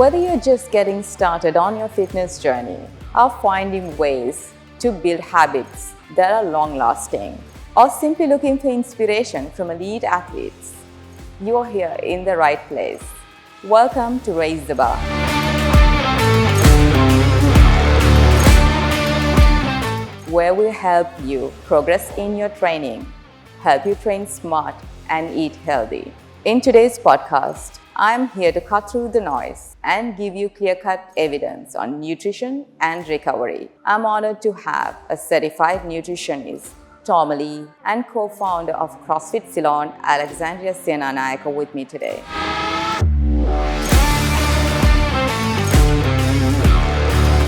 Whether you're just getting started on your fitness journey or finding ways to build habits that are long-lasting, or simply looking for inspiration from elite athletes, you're here in the right place. Welcome to Raise the Bar. Where we'll help you progress in your training, help you train smart and eat healthy. In today's podcast, I'm here to cut through the noise and give you clear-cut evidence on nutrition and recovery. I'm honored to have a certified nutritionist, Tormali, and co-founder of CrossFit Ceylon, Alexandria Senanayake, with me today.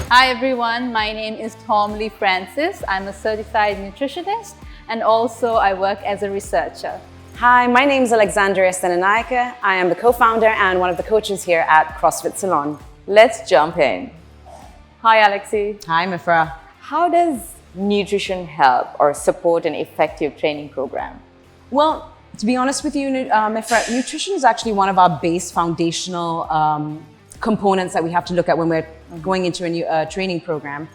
Hi everyone, my name is Tormali V Francis. I'm a certified nutritionist and also I work as a researcher. Hi, my name is Alexandria Senanayake. I am the co-founder and one of the coaches here at CrossFit Ceylon. Let's jump in. Hi Alexi. Hi Mifra. How does nutrition help or support an effective training program? Well, to be honest with you, Mifra, nutrition is actually one of our base foundational components that we have to look at when we're going into a new training program,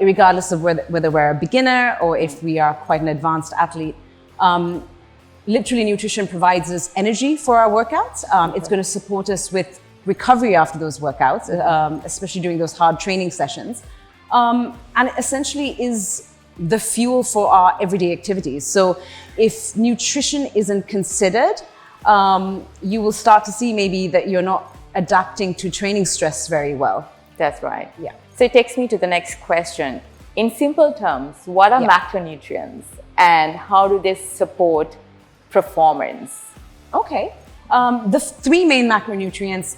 regardless of whether we're a beginner or if we are quite an advanced athlete. Literally, nutrition provides us energy for our workouts. It's going to support us with recovery after those workouts, especially during those hard training sessions. And essentially is the fuel for our everyday activities. So if nutrition isn't considered, you will start to see maybe that you're not adapting to training stress very well. That's right. Yeah. So it takes me to the next question. In simple terms, what are macronutrients and how do they support performance? Okay. The three main macronutrients,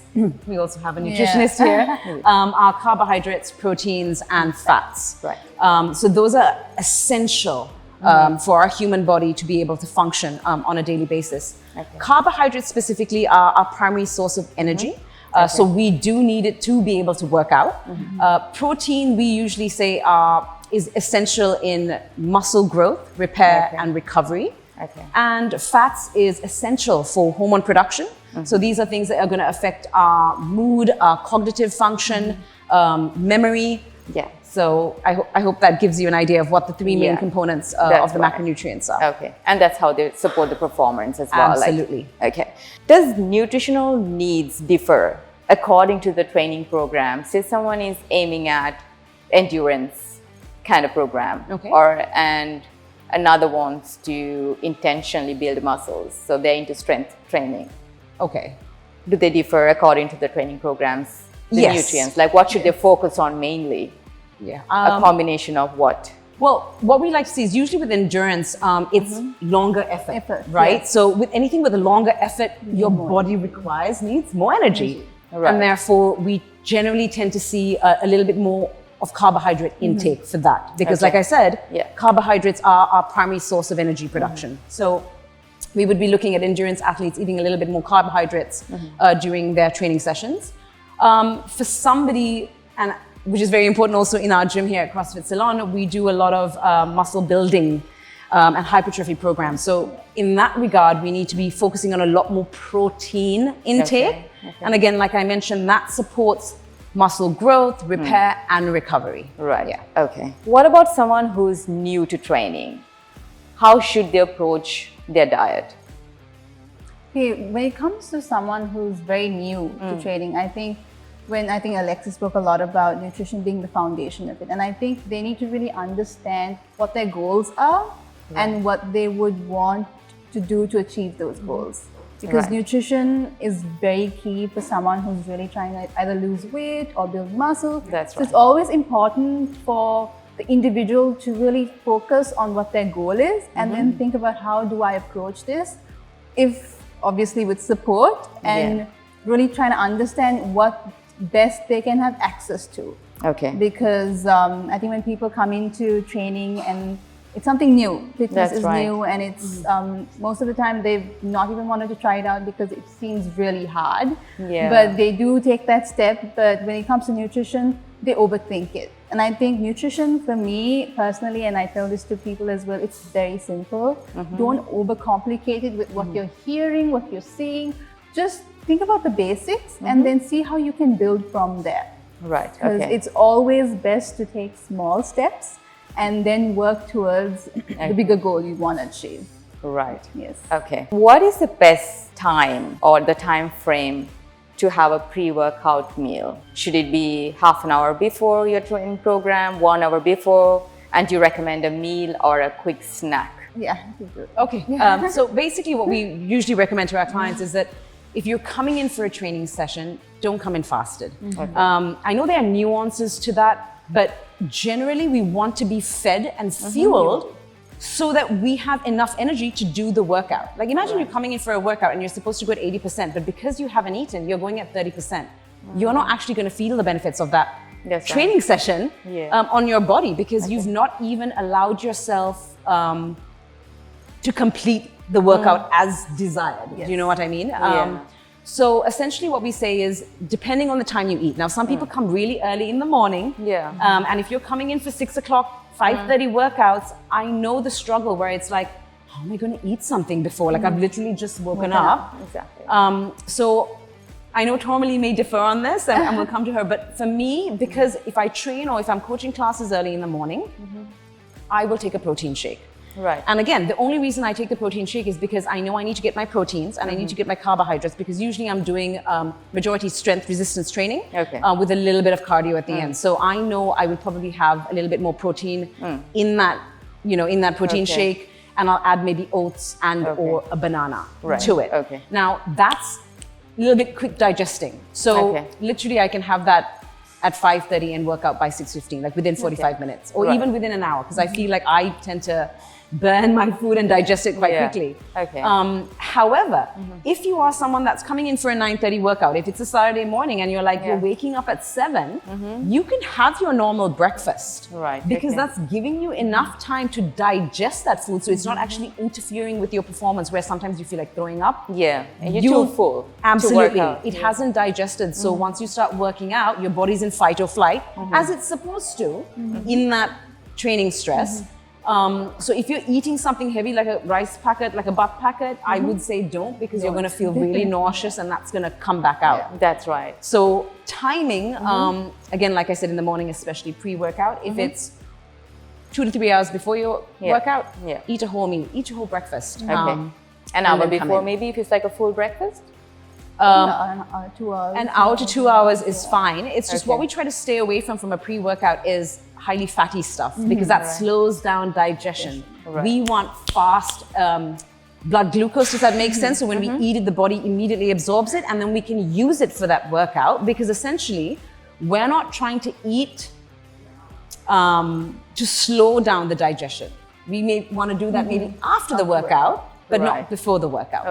we also have a nutritionist here, are carbohydrates, proteins, and fats. Right. So those are essential for our human body to be able to function on a daily basis. Okay. Carbohydrates specifically are our primary source of energy. So we do need it to be able to work out. Protein, we usually say is essential in muscle growth, repair, and recovery. Okay. And fats is essential for hormone production. So these are things that are going to affect our mood, our cognitive function, memory. Yeah. So I hope that gives you an idea of what the three main components of the macronutrients are. Okay. And that's how they support the performance as well. Absolutely. Okay. Does nutritional needs differ according to the training program? Say someone is aiming at endurance kind of program, and another wants to intentionally build muscles, so they're into strength training. Okay. Do they differ according to the training programs? The Yes. nutrients, like what should they focus on mainly? Yeah. A combination of what? Well, what we like to see is usually with endurance, it's longer effort, right? Yes. So with anything with a longer effort, your body needs more energy. Right. And therefore, we generally tend to see a little bit more of carbohydrate intake for that. Because like I said, carbohydrates are our primary source of energy production. So we would be looking at endurance athletes eating a little bit more carbohydrates during their training sessions. For somebody, and which is very important also in our gym here at CrossFit Ceylon, we do a lot of muscle building and hypertrophy programs. So in that regard, we need to be focusing on a lot more protein intake. And again, like I mentioned, that supports muscle growth, repair, and recovery. Right. Yeah. Okay. What about someone who's new to training? How should they approach their diet? Okay, when it comes to someone who's very new to training, I think Alexis spoke a lot about nutrition being the foundation of it. And I think they need to really understand what their goals are and what they would want to do to achieve those goals. Because nutrition is very key for someone who's really trying to either lose weight or build muscle. That's So it's always important for the individual to really focus on what their goal is and then think about how do I approach this, if obviously with support and really trying to understand what best they can have access to. Okay. Because I think when people come into training and it's something new. Fitness is new, and it's most of the time they've not even wanted to try it out because it seems really hard. Yeah. But they do take that step. But when it comes to nutrition, they overthink it. And I think nutrition for me personally, and I tell this to people as well, it's very simple. Don't overcomplicate it with what you're hearing, what you're seeing. just think about the basics and then see how you can build from there. Right. Because Okay. it's always best to take small steps and then work towards the bigger goal you want to achieve. Right. Yes. Okay. What is the best time or the time frame to have a pre-workout meal? Should it be half an hour before your training program, 1 hour before? And do you recommend a meal or a quick snack? Yeah. you do. Okay. So basically what we usually recommend to our clients is that if you're coming in for a training session, don't come in fasted. I know there are nuances to that, but generally we want to be fed and fueled so that we have enough energy to do the workout. Like imagine you're coming in for a workout and you're supposed to go at 80%, but because you haven't eaten, you're going at 30%. You're not actually going to feel the benefits of that training session on your body because you've not even allowed yourself to complete the workout as desired. Do you know what I mean? So essentially what we say is depending on the time you eat. Now some people come really early in the morning. And if you're coming in for 6 o'clock, 5:30 workouts, I know the struggle where it's like, how am I going to eat something before? Like I've literally just woken up. Exactly. So I know Tormali may differ on this and we'll come to her, but for me, because if I train or if I'm coaching classes early in the morning, I will take a protein shake. Right. And again, the only reason I take the protein shake is because I know I need to get my proteins and I need to get my carbohydrates because usually I'm doing majority strength resistance training with a little bit of cardio at the end. So I know I will probably have a little bit more protein in that, in that protein shake, and I'll add maybe oats and or a banana to it. Now that's a little bit quick digesting. So literally I can have that at 5:30 and work out by 6:15, like within 45 minutes or even within an hour because I feel like I tend to burn my food and digest it quite quickly. However, if you are someone that's coming in for a 9:30 workout, if it's a Saturday morning and you're like, you're waking up at 7, you can have your normal breakfast. Because that's giving you enough time to digest that food so it's not actually interfering with your performance where sometimes you feel like throwing up. And you're too full. Absolutely. It hasn't digested. So once you start working out, your body's in fight or flight, as it's supposed to in that training stress. So if you're eating something heavy like a rice packet, like a butt packet, I would say don't because you're going to feel really nauseous and that's going to come back out. That's right. So timing, again, like I said in the morning, especially pre-workout, if it's 2 to 3 hours before your workout, eat a whole meal, eat a whole breakfast. An hour before maybe if it's like a full breakfast? 2 hours. An hour to 2 hours is fine. It's just what we try to stay away from a pre-workout is highly fatty stuff because that slows down digestion. We want fast blood glucose, does that make sense? So when we eat it, the body immediately absorbs it and then we can use it for that workout because essentially we're not trying to eat to slow down the digestion. We may want to do that maybe after the workout, but not before the workout.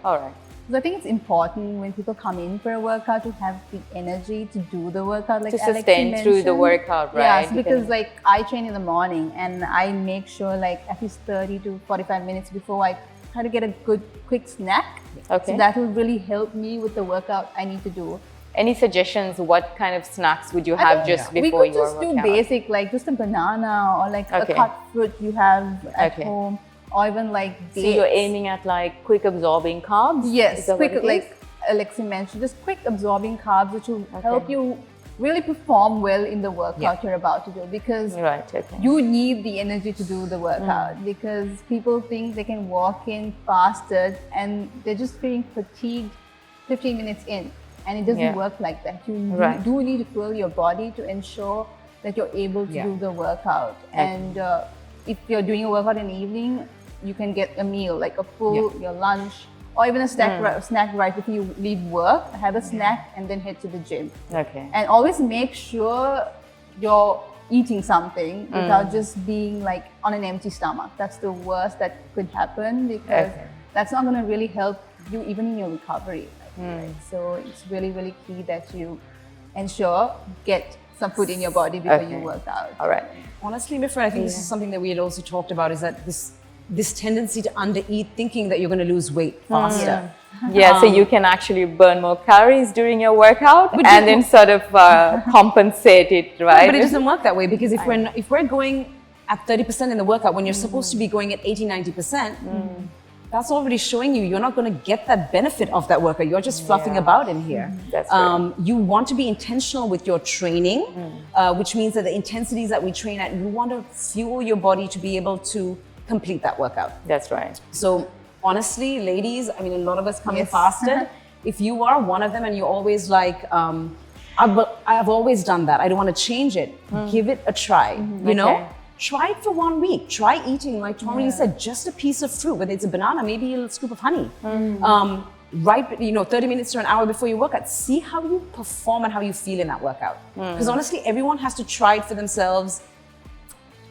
All right. So I think it's important when people come in for a workout to have the energy to do the workout, like to Alex sustain through the workout, right? Yes, because like I train in the morning and I make sure like at least 30 to 45 minutes before I try to get a good quick snack. So that will really help me with the workout I need to do. Any suggestions? What kind of snacks would you have just before your workout? We could just do basic, like just a banana or like a cut fruit you have at home. Or even like dates. So you're aiming at like quick absorbing carbs? Yes, quick, like Alexi mentioned, just quick absorbing carbs which will help you really perform well in the workout you're about to do because you need the energy to do the workout because people think they can walk in faster and they're just feeling fatigued 15 minutes in and it doesn't work like that. You do need to fuel your body to ensure that you're able to do the workout. And if you're doing a workout in the evening, you can get a meal, like a full, your lunch, or even a snack right before you leave work. Have a snack and then head to the gym. And always make sure you're eating something without just being like on an empty stomach. That's the worst that could happen because that's not going to really help you even in your recovery. So it's really, really key that you ensure get some food in your body before you work out. All right. Honestly, Mifra, I think this is something that we had also talked about is that this tendency to undereat, thinking that you're going to lose weight faster. So you can actually burn more calories during your workout and then sort of compensate it, right? But it doesn't work that way because if we're going at 30% in the workout when you're supposed to be going at 80-90%, that's already showing you're not going to get that benefit of that workout. You're just fluffing about in here. That's right. You want to be intentional with your training, which means that the intensities that we train at, you want to fuel your body to be able to complete that workout. That's right. So honestly, ladies, I mean, a lot of us come in fasted. If you are one of them and you're always like, I've always done that, I don't want to change it, give it a try, you know? Try it for 1 week. Try eating, like Tormali said, just a piece of fruit, whether it's a banana, maybe a little scoop of honey. Right, 30 minutes to an hour before your workout. See how you perform and how you feel in that workout. Because honestly, everyone has to try it for themselves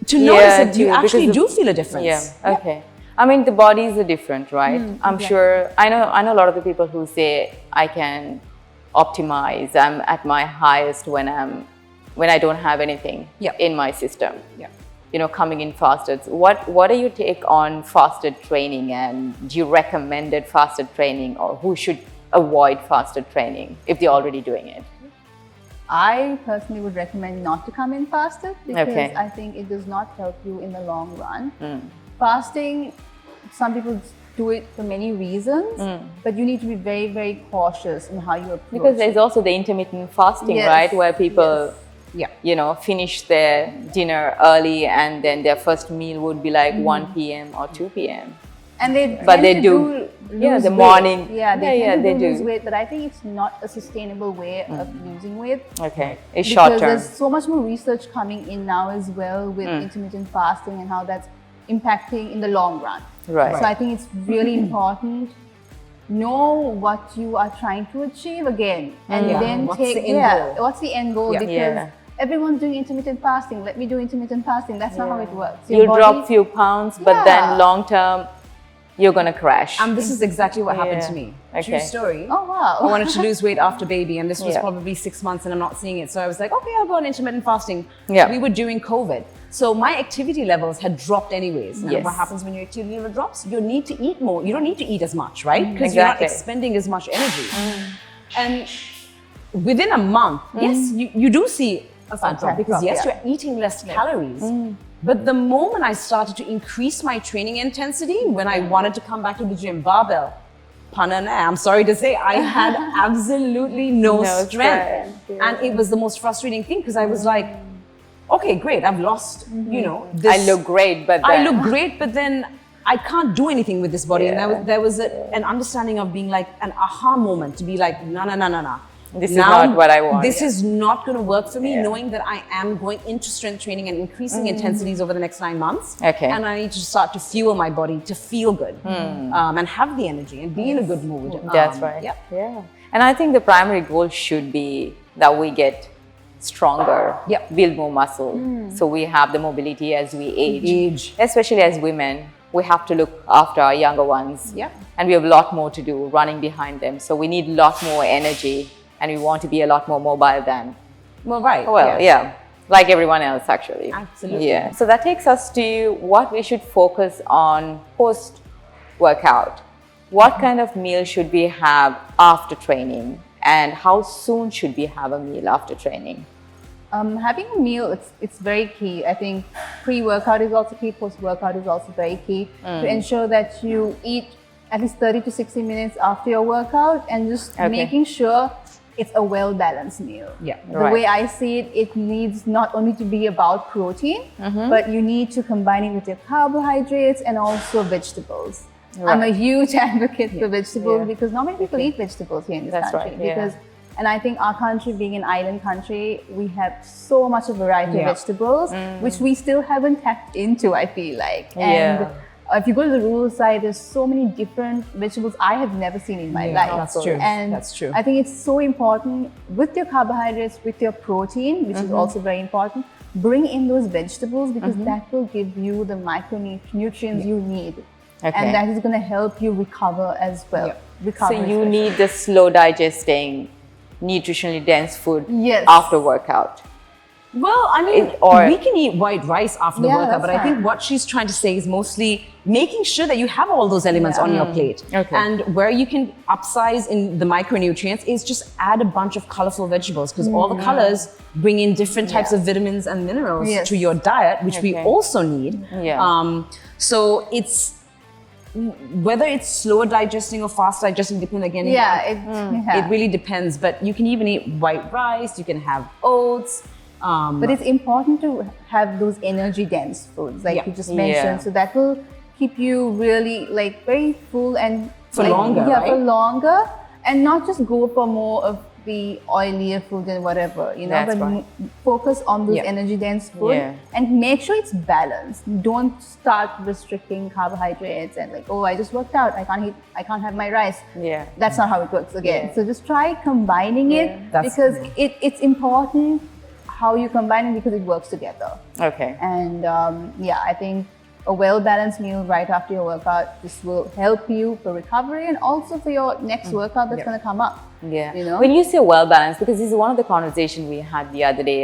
to notice that you actually do feel a difference. Yeah, okay. I mean, the bodies are different, right? I'm sure, I know a lot of the people who say, I can optimize, I'm at my highest when I don't have anything in my system. Coming in fasted. What are your take on fasted training, and do you recommend fasted training, or who should avoid fasted training if they're already doing it? I personally would recommend not to come in fasted, because I think it does not help you in the long run. Fasting, some people do it for many reasons, but you need to be very, very cautious in how you approach it. Because there's also the intermittent fasting, right? Where people finish their dinner early, and then their first meal would be like 1 p.m. or 2 p.m. And they do lose the weight. morning. They lose weight, but I think it's not a sustainable way of losing weight. Okay, it's short term. Because there's so much more research coming in now as well with intermittent fasting and how that's impacting in the long run. Right. So I think it's really important. Know what you are trying to achieve again, and then what's take the end goal? What's the end goal? Because everyone's doing intermittent fasting. Let me do intermittent fasting. That's not how it works. You'll drop few pounds, but then long term, you're gonna crash. This is exactly what happened to me. True story. Oh wow! I wanted to lose weight after baby, and this was probably 6 months, and I'm not seeing it. So I was like, okay, I'll go on intermittent fasting. We were during COVID, so my activity levels had dropped anyways. And what happens when your activity level drops? You need to eat more. You don't need to eat as much, right? Because you're not expending as much energy. And within a month, yes, you do see a fat drop, because yes, you're eating less calories. But the moment I started to increase my training intensity, when I wanted to come back to the gym, barbell, panana, I'm sorry to say, I had absolutely no strength. And it was the most frustrating thing, because I was like, okay, great, I've lost, this. I look great, but then I can't do anything with this body. And there was an understanding of being like an aha moment, to be like, no. This is not what I want. This is not going to work for me, knowing that I am going into strength training and increasing intensities over the next 9 months. And I need to start to fuel my body to feel good and have the energy and be in a good mood. That's right. Yeah. And I think the primary goal should be that we get stronger, build more muscle. So we have the mobility as we age. Especially as women, we have to look after our younger ones. And we have a lot more to do running behind them. So we need a lot more energy. And we want to be a lot more mobile than, like everyone else actually. Absolutely. Yeah. So that takes us to what we should focus on post-workout. What kind of meal should we have after training, and how soon should we have a meal after training? Having a meal, it's very key. I think pre-workout is also key, post-workout is also very key, to ensure that you eat at least 30 to 60 minutes after your workout, and just making sure it's a well-balanced meal. The way I see it, it needs not only to be about protein, but you need to combine it with your carbohydrates and also vegetables. I'm a huge advocate for vegetables, because not many people eat vegetables here in this country. And I think our country, being an island country, we have so much of variety of vegetables, which we still haven't tapped into, I feel like. And if you go to the rural side, there's so many different vegetables I have never seen in my life. That's true. And that's true. I think it's so important with your carbohydrates, with your protein, which is also very important. Bring in those vegetables, because that will give you the micronutrients you need. And that is going to help you recover as well. So you need the slow digesting, nutritionally dense food after workout. Well, I mean, we can eat white rice after the workout, but I think what she's trying to say is mostly making sure that you have all those elements on your plate. And where you can upsize in the micronutrients is just add a bunch of colorful vegetables, because all the colors bring in different types of vitamins and minerals to your diet, which we also need. So it's whether it's slower digesting or fast digesting, depending again. It really depends. But you can even eat white rice. You can have oats. But it's important to have those energy dense foods, like you just mentioned. So that will keep you really like very full and for like, longer. Yeah, for longer, and not just go for more of the oilier food and whatever, you know, That's but right. focus on those energy dense food and make sure it's balanced. Don't start restricting carbohydrates and like, oh, I just worked out, I can't have my rice. That's not how it works again. So just try combining it because it's important how you combine it because it works together. Okay. And I think a well-balanced meal right after your workout just will help you for recovery and also for your next workout that's going to come up. You know? When you say well-balanced, because this is one of the conversations we had the other day,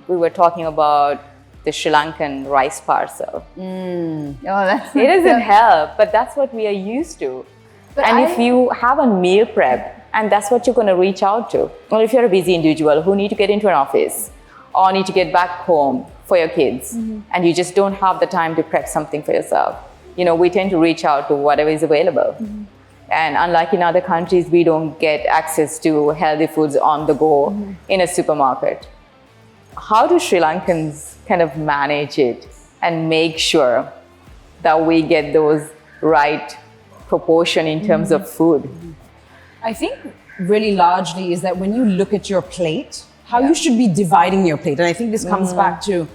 we were talking about the Sri Lankan rice parcel. Oh, that's It doesn't help, but that's what we are used to. But and if you have a meal prep, and that's what you're going to reach out to. Or if you're a busy individual who need to get into an office or need to get back home for your kids, and you just don't have the time to prep something for yourself, you know, we tend to reach out to whatever is available. And unlike in other countries, we don't get access to healthy foods on the go in a supermarket. How do Sri Lankans kind of manage it and make sure that we get those right proportion in terms of food? I think really largely is that when you look at your plate, how you should be dividing your plate. And I think this comes back to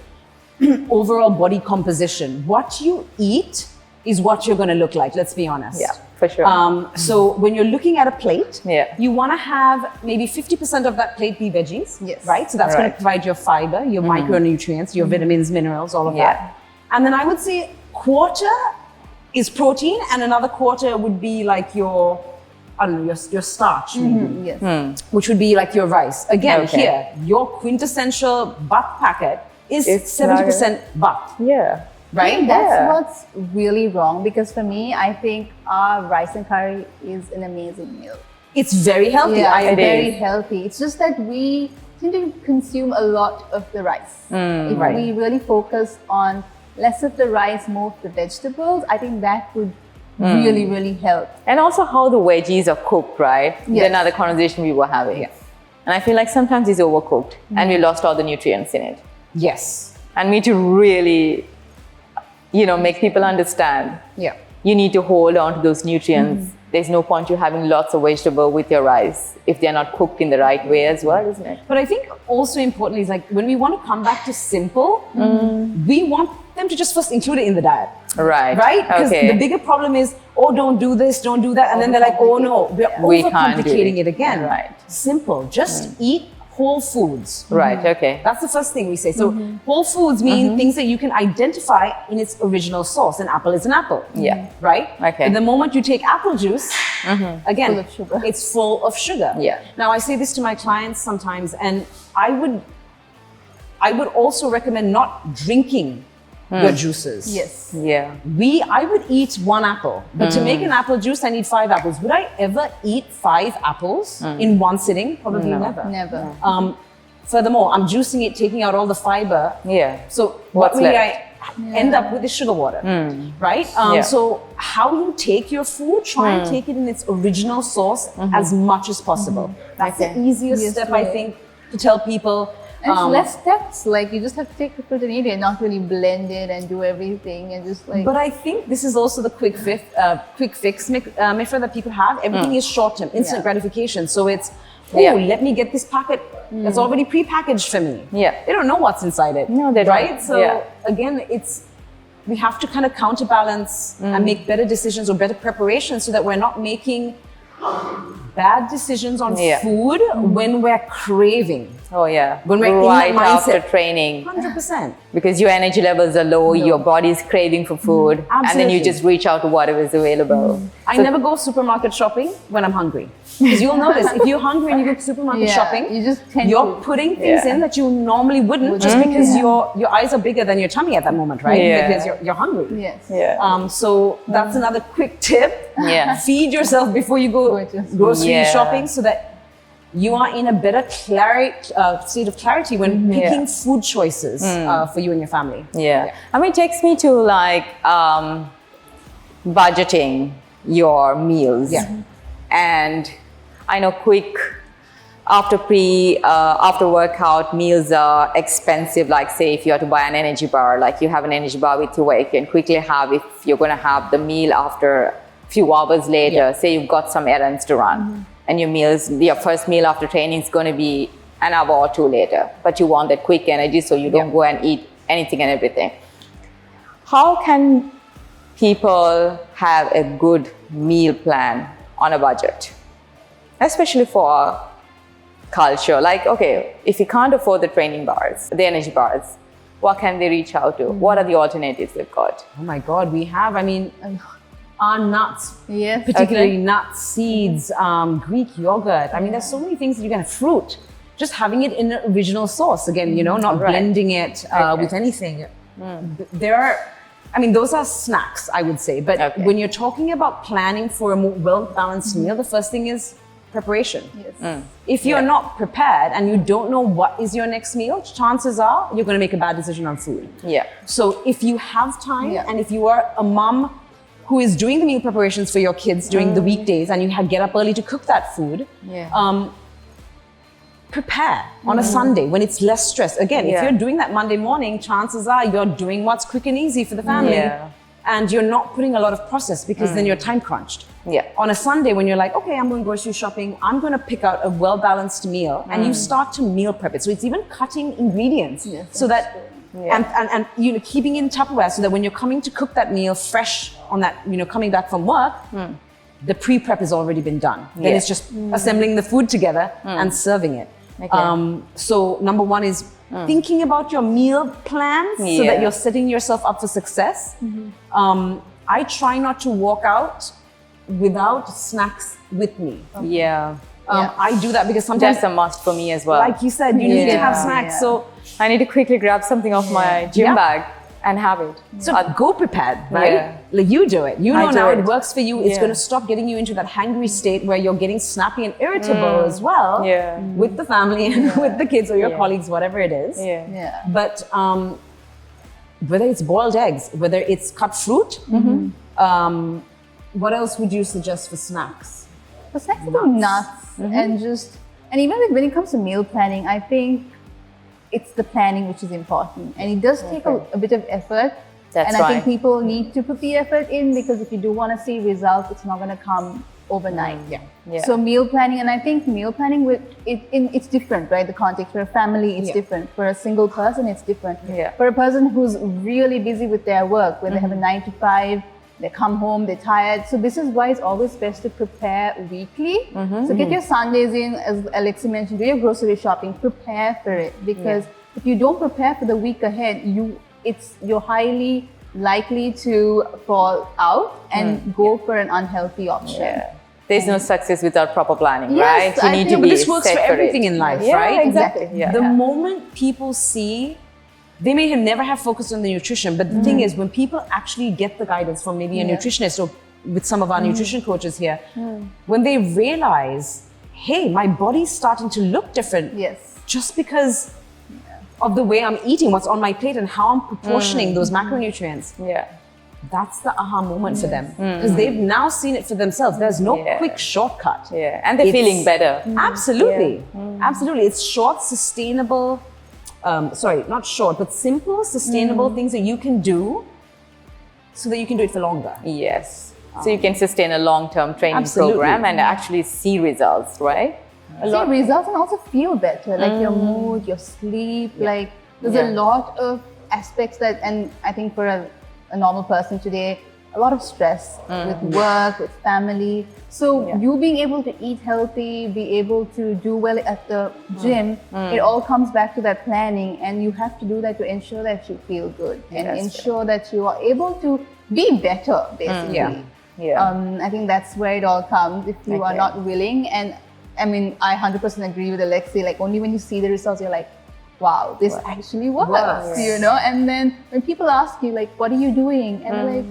overall body composition. What you eat is what you're going to look like, let's be honest. Yeah, for sure. So when you're looking at a plate, you want to have maybe 50% of that plate be veggies, right? So that's going to provide your fiber, your micronutrients, your vitamins, minerals, all of that. And then I would say quarter is protein and another quarter would be like your, I don't know, your starch, maybe, which would be like your rice. Again, here, your quintessential butt packet is 70% butt. Right? That's what's really wrong because for me, I think our rice and curry is an amazing meal. It's very healthy. Yeah, very healthy. It's just that we tend to consume a lot of the rice. If we really focus on less of the rice, more of the vegetables, I think that would really, really help. And also how the veggies are cooked, right? Another conversation we were having. And I feel like sometimes it's overcooked and we lost all the nutrients in it. Yes. And we need to really, you know, make people understand. You need to hold on to those nutrients. There's no point you having lots of vegetable with your rice if they're not cooked in the right way as well, isn't it? But I think also importantly is like when we want to come back to simple, we want them to just first include it in the diet. Right. Because the bigger problem is, oh, don't do this, don't do that. And then they're like, oh no, we're overcomplicating it again. Simple. Just eat whole foods. That's the first thing we say. So whole foods mean things that you can identify in its original source. An apple is an apple. Right? And the moment you take apple juice, again, full of sugar. It's full of sugar. Now I say this to my clients sometimes, and I would also recommend not drinking your juices. I would eat one apple, but to make an apple juice, I need 5 apples. Would I ever eat 5 apples in one sitting? Probably never. Furthermore, I'm juicing it, taking out all the fiber. So what really I end up with is sugar water, right? So how you take your food, try and take it in its original source as much as possible. That's the easiest step, I think, to tell people. And it's less steps, like you just have to take the fruit and eat it, not really blend it and do everything and just like... But I think this is also the quick fix, Mifra, that people have. Everything is short-term, instant gratification. So it's, let me get this packet that's already pre-packaged for me. They don't know what's inside it. No, they don't. Right? So again, we have to kind of counterbalance and make better decisions or better preparations so that we're not making bad decisions on food when we're craving. When we're right in that mindset. After training. 100%. Because your energy levels are low, your body's craving for food, and then you just reach out to whatever is available. I never go supermarket shopping when I'm hungry. Because you'll notice, if you're hungry and you go supermarket shopping, you're putting things in that you normally wouldn't just because your eyes are bigger than your tummy at that moment, right? Because you're hungry. So that's another quick tip. Feed yourself before you go grocery shopping so that you are in a better state of clarity when picking food choices for you and your family. I mean, it takes me to like, budgeting your meals. Yeah. And I know after workout meals are expensive. Like say if you have to buy an energy bar, like you have an energy bar with you where you can quickly have, if you're going to have the meal after a few hours later, say you've got some errands to run and your first meal after training is going to be an hour or two later, but you want that quick energy so you don't go and eat anything and everything. How can people have a good meal plan on a budget, especially for our culture? Like, okay, if you can't afford the training bars, the energy bars, what can they reach out to? What are the alternatives they've got? Oh my God, we have, our nuts, Yes. particularly nuts, seeds, Greek yogurt. I mean, there's so many things that you can have. Fruit, just having it in the original source. Again, not blending it with anything. There are, those are snacks, I would say. But when you're talking about planning for a more well-balanced meal, the first thing is preparation. Yes. If you're not prepared and you don't know what is your next meal, chances are you're going to make a bad decision on food. Yeah. So if you have time and if you are a mom who is doing the meal preparations for your kids during the weekdays and you get up early to cook that food, prepare on a Sunday when it's less stress. Again, if you're doing that Monday morning, chances are you're doing what's quick and easy for the family. And you're not putting a lot of process because then you're time crunched. Yeah. On a Sunday when you're like, okay, I'm going grocery shopping, I'm going to pick out a well-balanced meal, and you start to meal prep it. So it's even cutting ingredients so that, and keeping in Tupperware so that when you're coming to cook that meal fresh on that, coming back from work, the pre-prep has already been done. Then it's just assembling the food together and serving it. Okay. So number one is thinking about your meal plans so that you're setting yourself up for success. I try not to walk out without snacks with me. I do that because sometimes that's a must for me as well. Like you said, you need to have snacks. So I need to quickly grab something off my gym bag and have it. So go prepared, right? Like you do it. You know now it works for you. It's going to stop getting you into that hangry state where you're getting snappy and irritable as well with the family and with the kids or your colleagues, whatever it is. But whether it's boiled eggs, whether it's cut fruit, what else would you suggest for snacks? For snacks, I think nuts and even when it comes to meal planning, I think it's the planning which is important, and it does take a bit of effort. I think people need to put the effort in, because if you do want to see results, it's not going to come overnight. So meal planning, and I think meal planning it's different, right? The context for a family, it's different. For a single person, it's different. For a person who's really busy with their work, where they have a 9 to 5, they come home, they're tired. So this is why it's always best to prepare weekly. So get your Sundays in, as Alexi mentioned, do your grocery shopping, prepare for it. Because if you don't prepare for the week ahead, you're highly likely to fall out and go for an unhealthy option. There's no success without proper planning, Yes, right? You need to be this works for everything in life, right? Exactly. The moment people see, they may have never have focused on the nutrition, but the thing is, when people actually get the guidance from maybe a nutritionist or with some of our nutrition coaches here, when they realize, hey, my body's starting to look different just because of the way I'm eating, what's on my plate and how I'm proportioning those macronutrients. That's the aha moment for them, because they've now seen it for themselves. There's no quick shortcut. And they're feeling better. Absolutely. Absolutely. It's short, sustainable, not short, but simple, sustainable things that you can do so that you can do it for longer. So you can sustain a long-term training program and actually see results, right? See results and also feel better, like your mood, your sleep, like there's a lot of aspects that, and I think for a normal person today, a lot of stress with work, with family. So you being able to eat healthy, be able to do well at the gym, it all comes back to that planning, and you have to do that to ensure that you feel good and ensure that you are able to be better, basically. I think that's where it all comes. If you are not willing, and I mean, I 100% agree with Alexi, like only when you see the results, you're like, wow, this actually works, you know? And then when people ask you, like, what are you doing? And like,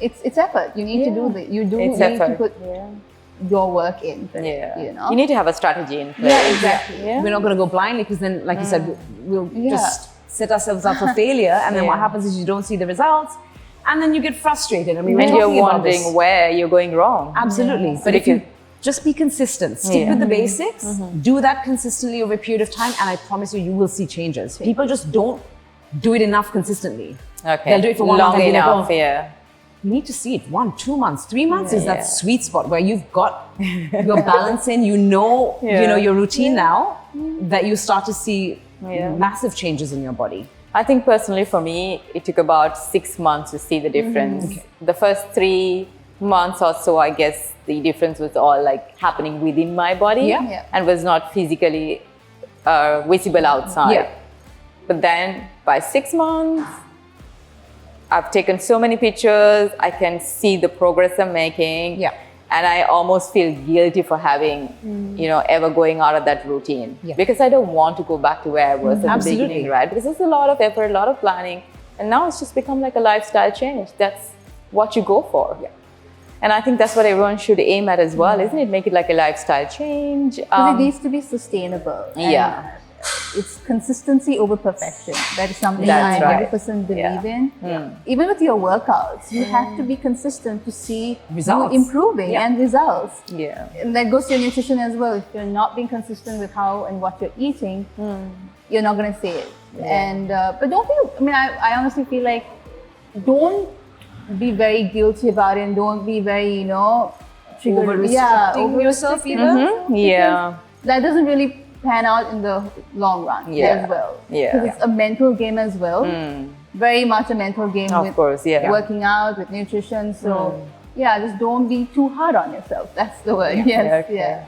it's effort. You need to do that. You need to put your work in for it, you know? You need to have a strategy in place. Exactly. We're not going to go blindly, because then, like you said, we'll just set ourselves up for failure. And then what happens is you don't see the results. and then you get frustrated. I mean, we're And you're talking about wondering this. where you're going wrong. Absolutely. But if you just be consistent, stick with the basics, do that consistently over a period of time, and I promise you, you will see changes. People just don't do it enough consistently. Okay. They'll do it for 1 long month and be like, enough, oh, yeah. you need to see it 1, 2 months, 3 months is Yeah. that sweet spot where you've got your balance in, you know your routine now, that you start to see massive changes in your body. I think personally for me, it took about 6 months to see the difference. The first 3 months or so, I guess the difference was all like happening within my body and was not physically visible outside. Yeah. But then by 6 months, I've taken so many pictures, I can see the progress I'm making. Yeah. And I almost feel guilty for having, ever going out of that routine. Yeah. Because I don't want to go back to where I was at the Absolutely. beginning, right? Because it's a lot of effort, a lot of planning. And now it's just become like a lifestyle change. That's what you go for. Yeah. And I think that's what everyone should aim at as well, isn't it? Make it like a lifestyle change. Because it needs to be sustainable. And Yeah. It's consistency over perfection. That is something That's I right. 100% believe Yeah. in. Even with your workouts, you have to be consistent to see Results. you improving and results. Yeah. And that goes to your nutrition as well. If you're not being consistent with how and what you're eating, you're not going to see it. And but don't be. I mean, I honestly feel like don't be very guilty about it, and don't be very triggered. Over-restricting yourself either. Yeah. That doesn't really pan out in the long run as well. Yeah. Because it's a mental game as well. Very much a mental game Of with course, yeah. working out, with nutrition. So just don't be too hard on yourself. That's the word. Yes. Okay. Yeah.